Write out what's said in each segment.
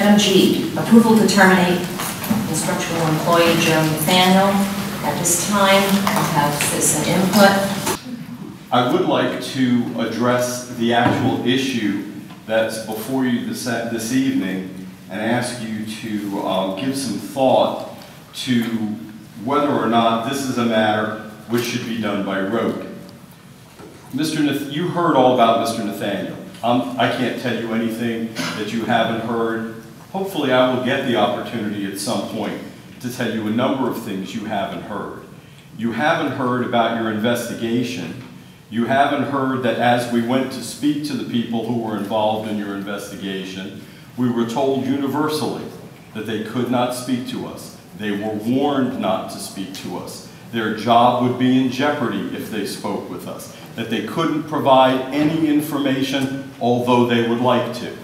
Item G, approval to terminate instructional employee Joe Nathaniel. At this time, I'll have citizen input. I would like to address the actual issue that's before you this evening and ask you to give some thought to whether or not this is a matter which should be done by rote. You heard all about Mr. Nathaniel. I can't tell you anything that you haven't heard. Hopefully I will get the opportunity at some point to tell you a number of things you haven't heard. You haven't heard about your investigation. You haven't heard that as we went to speak to the people who were involved in your investigation, we were told universally that they could not speak to us. They were warned not to speak to us. Their job would be in jeopardy if they spoke with us. That they couldn't provide any information, although they would like to.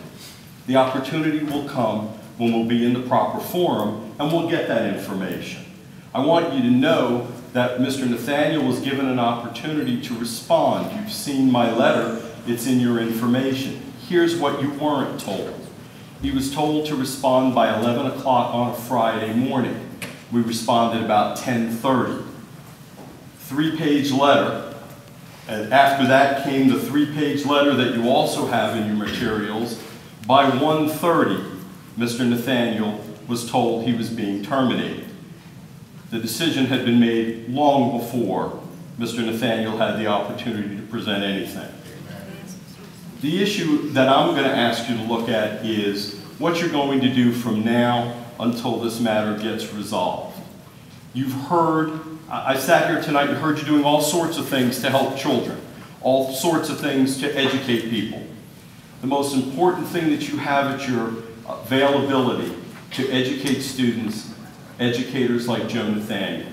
The opportunity will come when we'll be in the proper forum and we'll get that information. I want you to know that Mr. Nathaniel was given an opportunity to respond. You've seen my letter, it's in your information. Here's what you weren't told. He was told to respond by 11 o'clock on a Friday morning. We responded about 10:30. 3-page letter, and after that came the 3-page letter that you also have in your materials. By 1:30, Mr. Nathaniel was told he was being terminated. The decision had been made long before Mr. Nathaniel had the opportunity to present anything. The issue that I'm going to ask you to look at is what you're going to do from now until this matter gets resolved. You've heard, I sat here tonight and heard you doing all sorts of things to help children, all sorts of things to educate people. The most important thing that you have at your availability to educate students, educators like Joe Nathaniel.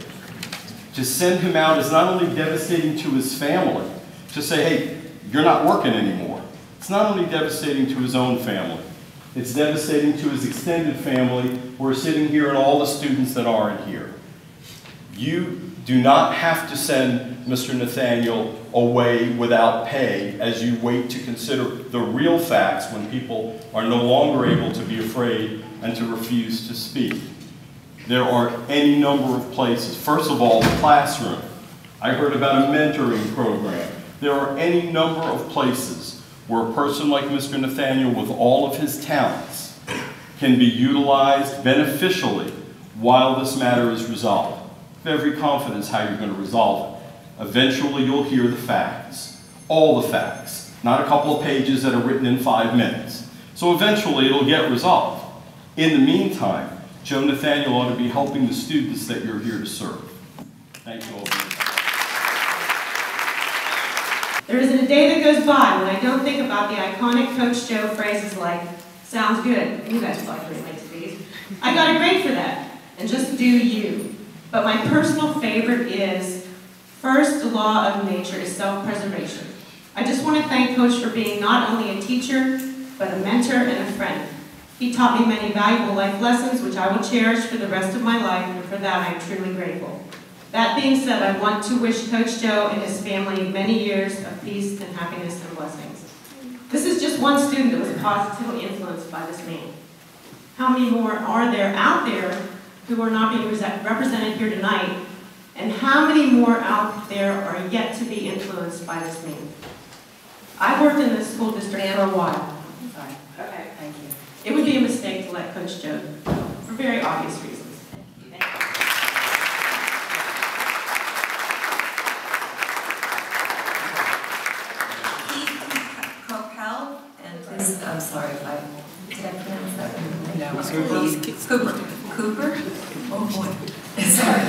To send him out is not only devastating to his family, to say, hey, you're not working anymore. It's not only devastating to his own family, it's devastating to his extended family who are sitting here and all the students that aren't here. You do not have to send Mr. Nathaniel away without pay as you wait to consider the real facts when people are no longer able to be afraid and to refuse to speak. There are any number of places. First of all, the classroom. I heard about a mentoring program. There are any number of places where a person like Mr. Nathaniel, with all of his talents, can be utilized beneficially while this matter is resolved. I have every confidence how you're going to resolve it. Eventually you'll hear the facts, all the facts, not a couple of pages that are written in 5 minutes. So eventually it'll get resolved. In the meantime, Joe Nathaniel ought to be helping the students that you're here to serve. Thank you all. There isn't a day that goes by when I don't think about the iconic Coach Joe phrases like, sounds good. You guys probably relate to these. I got a grade for that. And just do you. But my personal favorite is, first law of nature is self-preservation. I just want to thank Coach for being not only a teacher, but a mentor and a friend. He taught me many valuable life lessons, which I will cherish for the rest of my life, and for that I am truly grateful. That being said, I want to wish Coach Joe and his family many years of peace and happiness and blessings. This is just one student that was positively influenced by this man. How many more are there out there who are not being represented here tonight? And how many more out there are yet to be influenced by this man? I worked in the school district for a while. Sorry. Okay, thank you. It would be a mistake to let Coach Joe go, for very obvious reasons. I'm sorry if I did I pronounce that? No, Cooper? Oh boy. Sorry.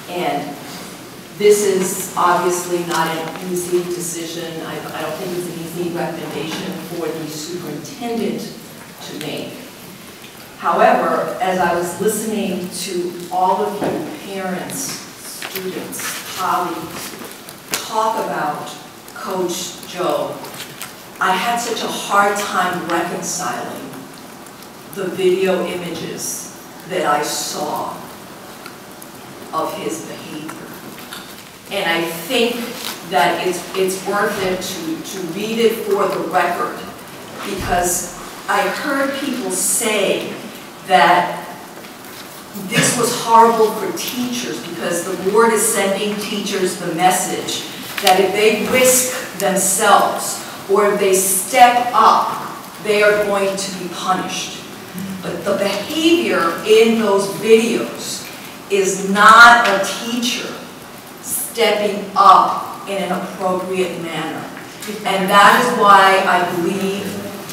And this is obviously not an easy decision. I don't think it's an easy recommendation for the superintendent to make. However, as I was listening to all of you parents, students, colleagues, talk about Coach Joe, I had such a hard time reconciling the video images that I saw of his behavior. And I think that it's worth it to read it for the record, because I heard people say that this was horrible for teachers because the board is sending teachers the message that if they risk themselves or if they step up, they are going to be punished. But the behavior in those videos is not a teacher stepping up in an appropriate manner. And that is why I believe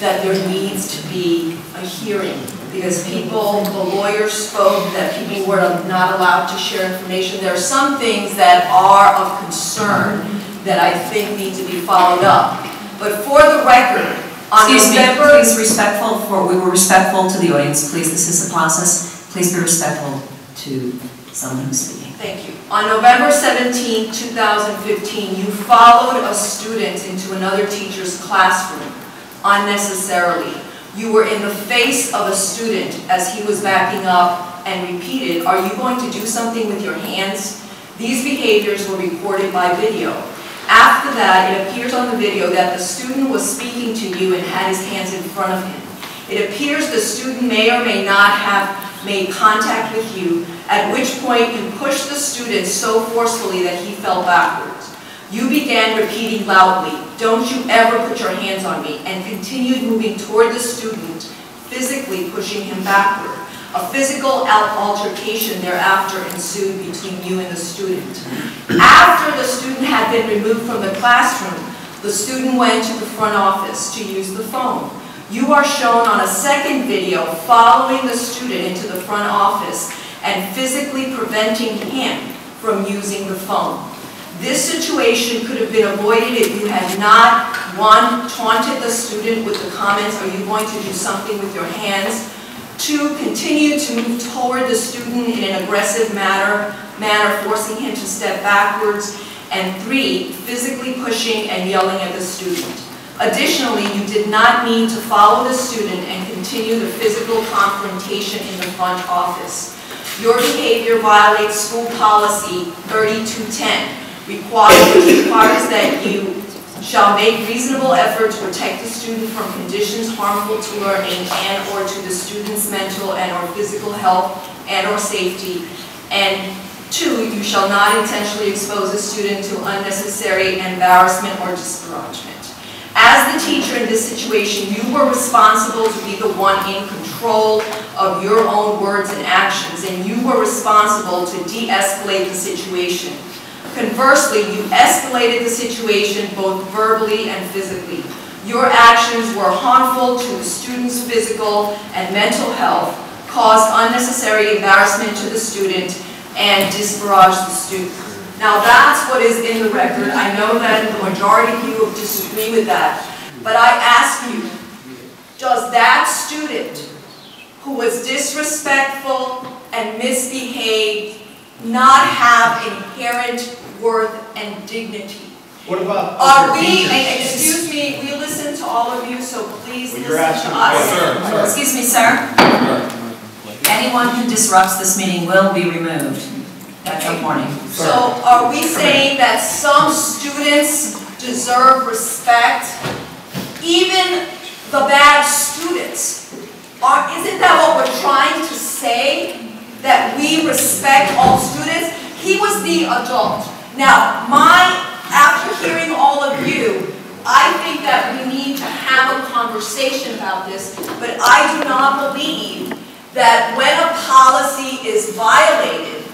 that there needs to be a hearing. Because people, the lawyers spoke that people were not allowed to share information. There are some things that are of concern that I think need to be followed up. But for the record, on November... Excuse me, we were respectful to the audience. Please, this is a process. Please be respectful to someone who's speaking. Thank you. On November 17, 2015, you followed a student into another teacher's classroom unnecessarily. You were in the face of a student as he was backing up and repeated, "Are you going to do something with your hands?" These behaviors were recorded by video. After that, it appears on the video that the student was speaking to you and had his hands in front of him. It appears the student may or may not have made contact with you, at which point you pushed the student so forcefully that he fell backwards. You began repeating loudly, "Don't you ever put your hands on me," and continued moving toward the student, physically pushing him backward. A physical altercation thereafter ensued between you and the student. After the student had been removed from the classroom, the student went to the front office to use the phone. You are shown on a second video following the student into the front office and physically preventing him from using the phone. This situation could have been avoided if you had not, one, taunted the student with the comments, "Are you going to do something with your hands?" Two, continue to move toward the student in an aggressive manner, forcing him to step backwards. And three, physically pushing and yelling at the student. Additionally, you did not need to follow the student and continue the physical confrontation in the front office. Your behavior violates school policy 3210, which requires that you shall make reasonable effort to protect the student from conditions harmful to learning and or to the student's mental and or physical health and or safety. And two, you shall not intentionally expose the student to unnecessary embarrassment or disparagement. As the teacher in this situation, you were responsible to be the one in control of your own words and actions, and you were responsible to de-escalate the situation. Conversely, you escalated the situation both verbally and physically. Your actions were harmful to the student's physical and mental health, caused unnecessary embarrassment to the student, and disparaged the student. Now that's what is in the record. I know that the majority of you will disagree with that, but I ask you, does that student who was disrespectful and misbehaved not have inherent worth and dignity? What about excuse me, we listen to all of you, so please listen to us. Yes, sir. Excuse me, sir. Anyone who disrupts this meeting will be removed. That's a warning. So are we saying that some students deserve respect? Even the bad students. Isn't that what we're trying to say? That we respect all students? He was the adult. Now, after hearing all of you, I think that we need to have a conversation about this, but I do not believe that when a policy is violated,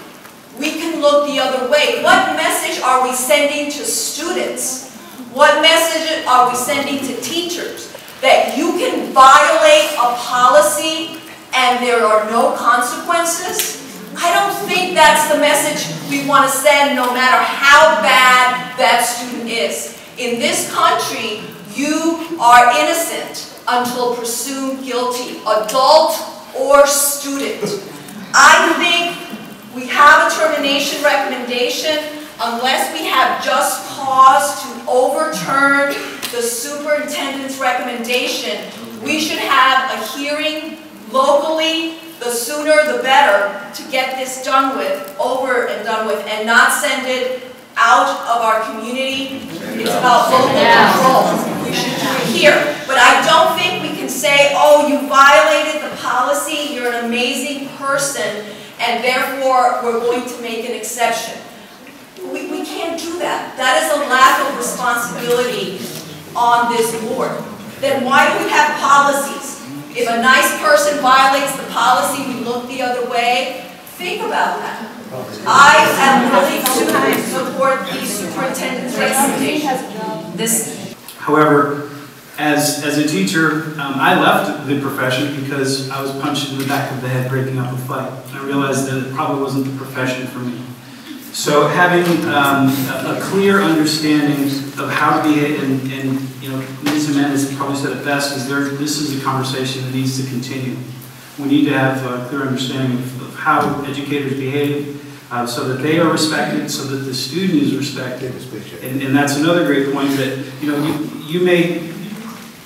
we can look the other way. What message are we sending to students? What message are we sending to teachers? That you can violate a policy and there are no consequences? I don't think that's the message we want to send, no matter how bad that student is. In this country, you are innocent until presumed guilty, adult or student. I think we have a termination recommendation unless we have just cause to overturn the superintendent's recommendation. We should have a hearing locally. The sooner the better to get this done with, over and done with, and not send it out of our community. It's about local control. We should do it here. But I don't think person, and therefore we're going to make an exception. We can't do that. That is a lack of responsibility on this board. Then why do we have policies? If a nice person violates the policy, we look the other way. Think about that. I am willing to support the superintendent's recommendation. However, as a teacher, I left the profession because I was punched in the back of the head breaking up a fight. I realized that it probably wasn't the profession for me. So having a clear understanding of how to behave, and you know, Ms. Jimenez probably said it best, is this is a conversation that needs to continue. We need to have a clear understanding of how educators behave, so that they are respected, so that the student is respected. And that's another great point, that you know,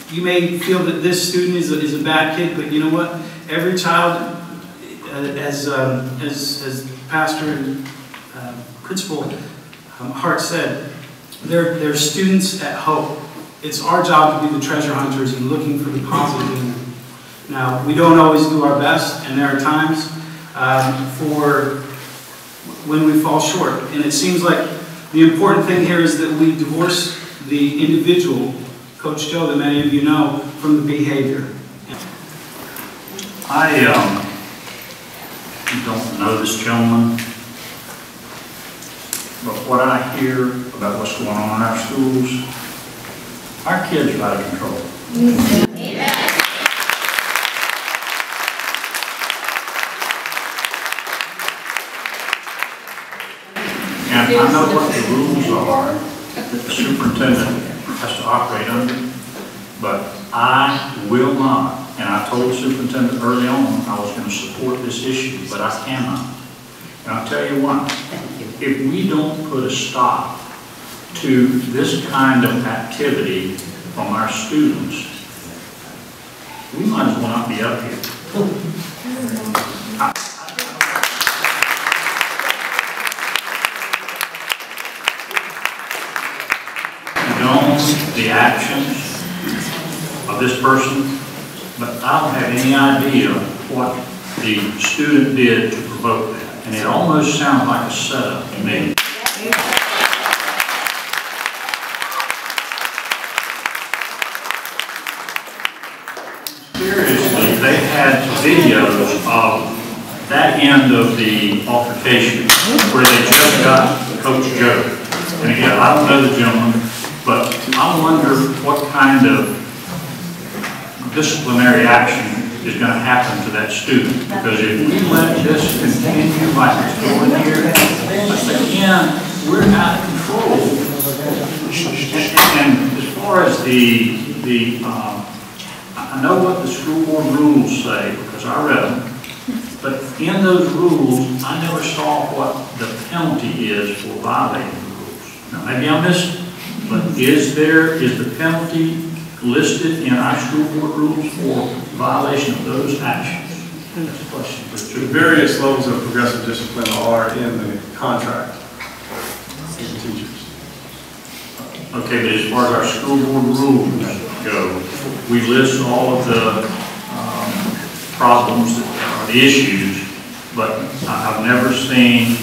you may feel that this student is a bad kid, but you know what? Every child, as Pastor and Principal Hart said, they're students at hope. It's our job to be the treasure hunters and looking for the positive in them. Now, we don't always do our best, and there are times for when we fall short. And it seems like the important thing here is that we divorce the individual, Coach Joe, that many of you know, from the behavior. I don't know this gentleman, but what I hear about what's going on in our schools, our kids are out of control. Amen. And I know what the rules are that the superintendent has to operate under, but I will not, and I told the superintendent early on I was going to support this issue, but I cannot. And I'll tell you what, if we don't put a stop to this kind of activity from our students, we might as well not be up here. The actions of this person, but I don't have any idea what the student did to provoke that. And it almost sounds like a setup to me. Seriously, they had videos of that end of the altercation where they just got Coach Joe. And again, I don't know the gentleman, but I wonder what kind of disciplinary action is going to happen to that student. Because if we let this continue like it's going here, again, we're out of control. And as far as I know what the school board rules say because I read them, but in those rules, I never saw what the penalty is for violating the rules. Now, maybe I missed it. But is the penalty listed in our school board rules for violation of those actions? That's a question. The various levels of progressive discipline are in the contract for the teachers. Okay, but as far as our school board rules go, we list all of the problems, the issues, but I've never seen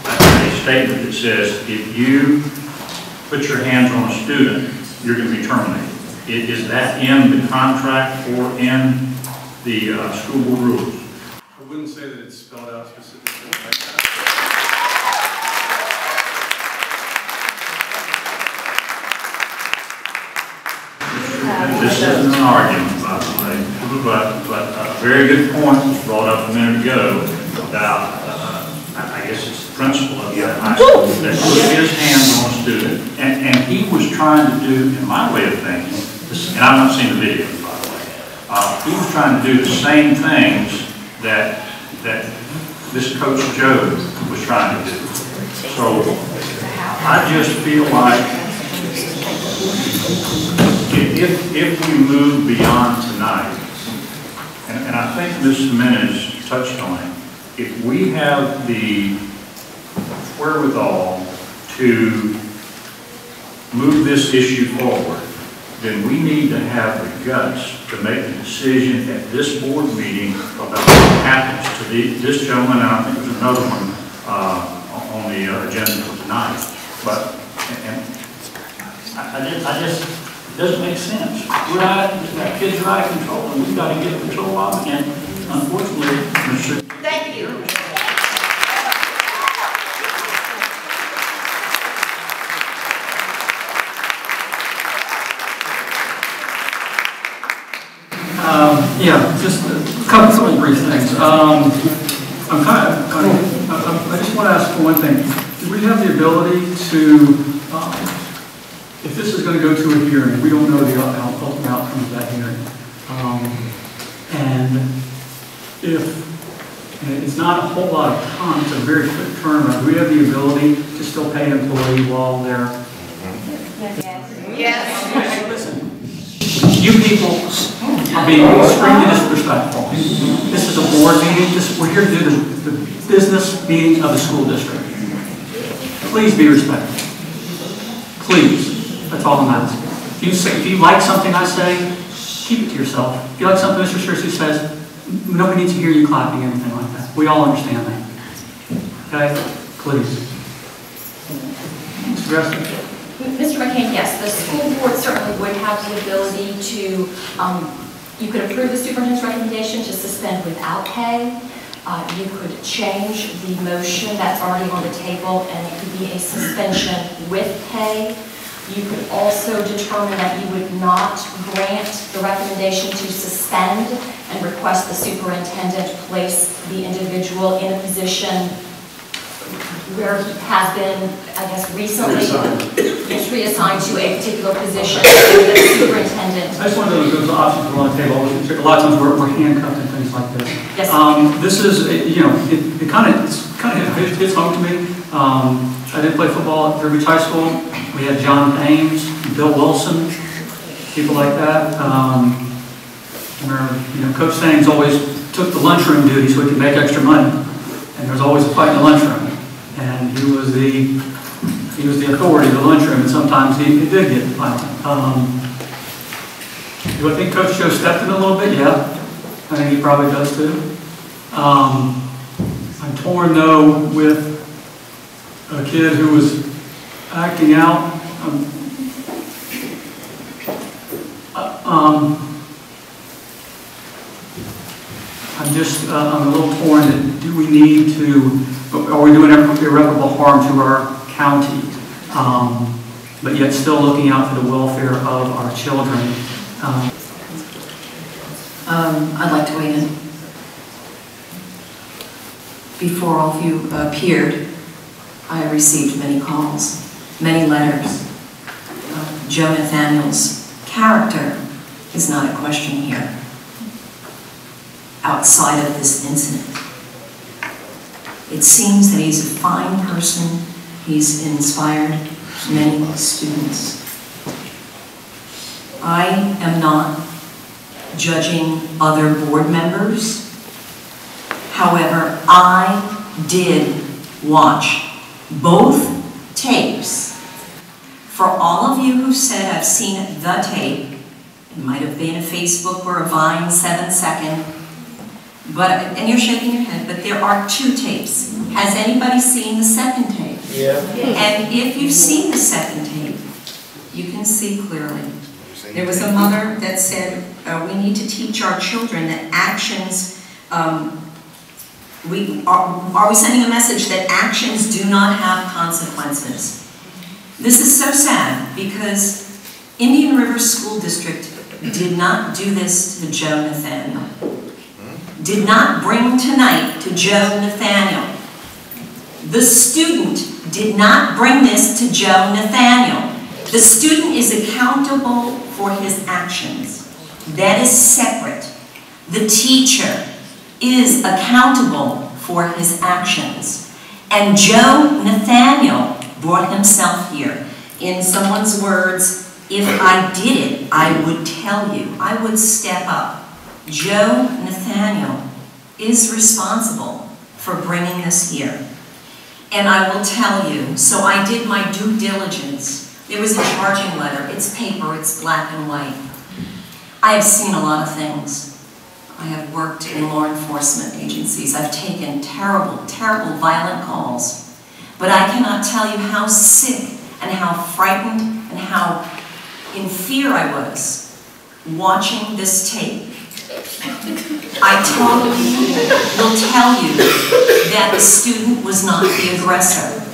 a statement that says if you put your hands on a student, you're going to be terminated. Is that in the contract or in the school board rules? I wouldn't say that it's spelled out specifically like that. This isn't an argument, by the way, but a very good point was brought up a minute ago about, I guess it's the principal of that high school that put his hands on a student, and he was trying to do, in my way of thinking, and I've not seen the video, by the way, he was trying to do the same things that this Coach Joe was trying to do. So I just feel like if we move beyond tonight, and I think Ms. Jimenez touched on it, if we have the wherewithal to move this issue forward, then we need to have the guts to make the decision at this board meeting about what happens to this gentleman, and I think there's another one on the agenda for tonight. But, and I just, it doesn't make sense. That kids are out of control, and we've got to get control of them, and unfortunately, Mr. Thank you. Yeah, just a couple of brief things. I just want to ask for one thing. Do we have the ability to, if this is going to go to a hearing, we don't know the ultimate outcome of that hearing, and if it's not a whole lot of time, it's a very quick turnaround, do we have the ability to still pay an employee while they're... Yes. Listen, you people are being extremely disrespectful. This is a board meeting. We're here to do the business meeting of the school district. Please be respectful. Please. That's all I'm asking. If you like something I say, keep it to yourself. If you like something Mr. Searcy says, nobody needs to hear you clapping or anything like that. We all understand that. Okay? Please. Mr. Gressler? Mr. McCain, yes, the school board certainly would have the ability to, you could approve the superintendent's recommendation to suspend without pay. You could change the motion that's already on the table and it could be a suspension with pay. You could also determine that you would not grant the recommendation to suspend and request the superintendent place the individual in a position where he has been, I guess, recently reassigned to a particular position as the superintendent. I just wanted to know those options are on the table. A lot of times we're handcuffed and things like this. Yes. This is, you know, it kind of hits home to me. I did play football at Fairbeach High School. We had John Thames, Bill Wilson, people like that. You know, Coach Thames always took the lunchroom duty so he could make extra money, and there was always a fight in the lunchroom. And he was the authority of the lunchroom, and sometimes he did get violent. Do I think Coach Joe stepped in a little bit? Yeah, I think he probably does too. I'm torn though with a kid who was acting out. I'm a little torn that do we need to, are we doing irreparable harm to our county, but yet still looking out for the welfare of our children? I'd like to weigh in. Before all of you appeared, I received many calls, many letters. Joe Nathaniel's character is not a question here, outside of this incident. It seems that he's a fine person. He's inspired many students. I am not judging other board members. However, I did watch both tapes. For all of you who said I've seen the tape, it might have been a Facebook or a Vine 7-second, and you're shaking your head, but there are 2 tapes. Has anybody seen the second tape? Yeah. And if you've seen the second tape, you can see clearly. There was a mother that said, we need to teach our children that actions, are we sending a message that actions do not have consequences? This is so sad because Indian River School District did not do this to Joe Nathaniel. Did not bring tonight to Joe Nathaniel. The student did not bring this to Joe Nathaniel. The student is accountable for his actions. That is separate. The teacher is accountable for his actions. And Joe Nathaniel brought himself here. In someone's words, if I did it, I would tell you. I would step up. Joe Nathaniel is responsible for bringing this here. And I will tell you, so I did my due diligence. There was a charging letter. It's paper, it's black and white. I have seen a lot of things. I have worked in law enforcement agencies. I've taken terrible, terrible violent calls. But I cannot tell you how sick and how frightened and how in fear I was watching this tape. I totally will tell you that the student was not the aggressor.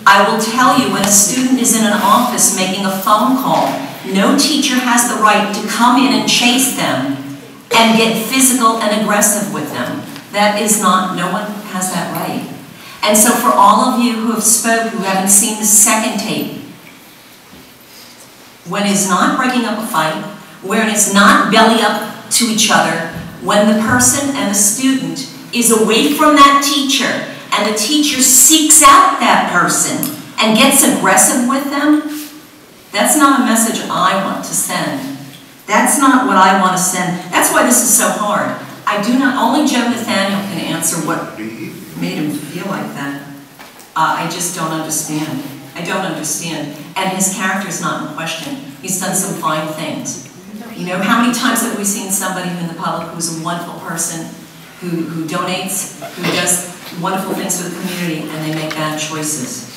I will tell you when a student is in an office making a phone call, no teacher has the right to come in and chase them and get physical and aggressive with them. That is not, no one has that right. And so for all of you who have spoke, who haven't seen the second tape, when it's not breaking up a fight, when it's not belly up to each other, when the person and the student is away from that teacher and the teacher seeks out that person and gets aggressive with them, that's not a message I want to send. That's not what I want to send. That's why this is so hard. I do not, only Joe Nathaniel can answer what made him feel like that. I just don't understand. I don't understand. And his character is not in question. He's done some fine things. You know, how many times have we seen somebody in the public who's a wonderful person, who donates, who does wonderful things for the community, and they make bad choices?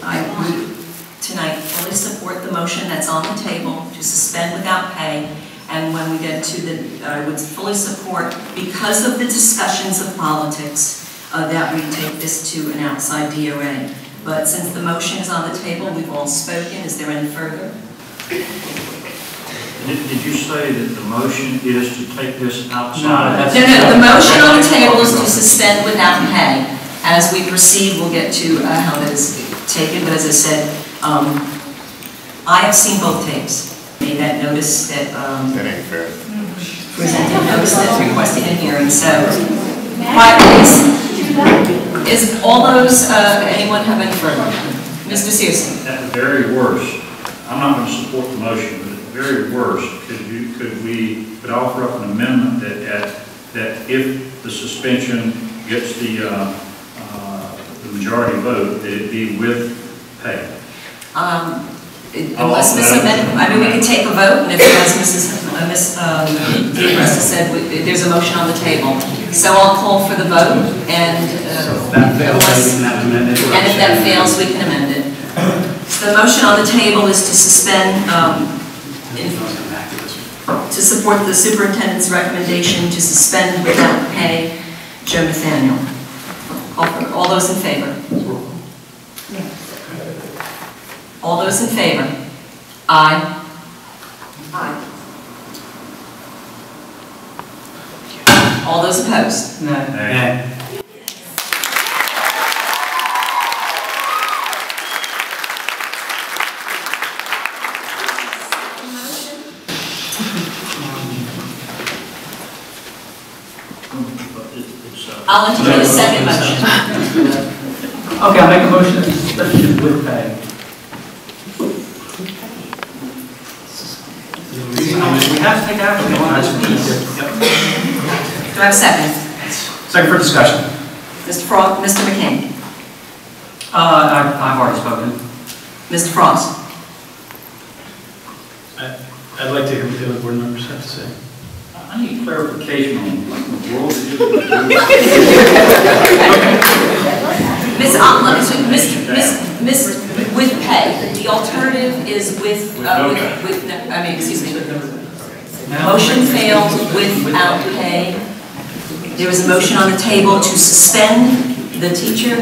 I would tonight fully support the motion that's on the table to suspend without pay, and when we get to the, I would fully support, because of the discussions of politics, that we take this to an outside DOA. But since the motion is on the table, we've all spoken. Is there any further? Did you say that the motion is to take this outside? No, the motion on the table is to suspend without pay. As we proceed, we'll get to how that is taken. But as I said, I have seen both tapes. Made that notice that that ain't fair. Presented notice that's requesting a hearing. So, quiet please. Is all those, anyone have any further? Mr. Searson. At the very worst, I'm not going to support the motion, but at the very worst, could offer up an amendment that if the suspension gets the majority vote, that it be with pay? Unless Ms. Amendment, I mean, we could take a vote, and if, as Ms. DeCresta said, there's a motion on the table. So I'll call for the vote, and if that fails, we can amend it. So the motion on the table is to suspend, to support the superintendent's recommendation to suspend without pay. Joe Nathaniel. All those in favor? All those in favor? Aye. Aye. All those opposed? No. Nay. I'll entertain a second motion. Okay, I'll make a motion that we suspend it with pay. We have to take action on this. Do I have a second? Second for discussion. Mr. Frost, Mr. McCain. I've already spoken. Mr. Frost. I'd like to hear what the other board members have to say. I need clarification on what the world is Miss, with pay. The alternative is with motion failed without pay. There is a motion on the table to suspend the teacher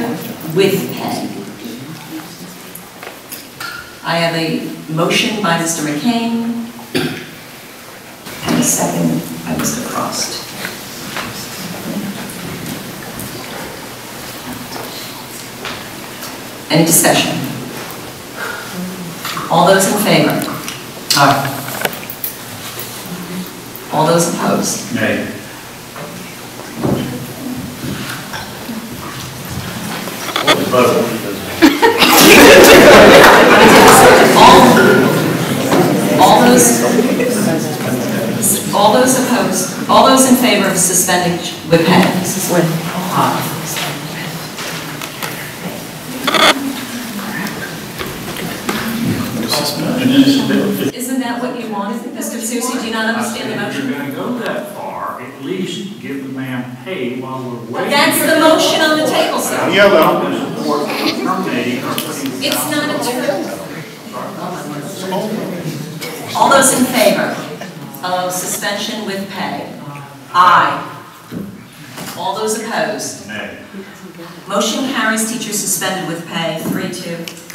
with pay. I have a motion by Mr. McCain and a second by Mr. Frost. Any discussion? All those in favor? Aye. All those opposed? Nay. All those opposed? All those in favor of suspending with pay? Aye. Isn't that what you wanted, Mr. Susi? Do you not understand the If motion? you're going to go that far, at least give the man pay while we're waiting. That's the motion on the table, sir. I'm not going to support terminating or putting the It's not a term. Sorry. All those in favor of suspension with pay? Aye. All those opposed? Nay. Motion carries, teacher suspended with pay, 3-2.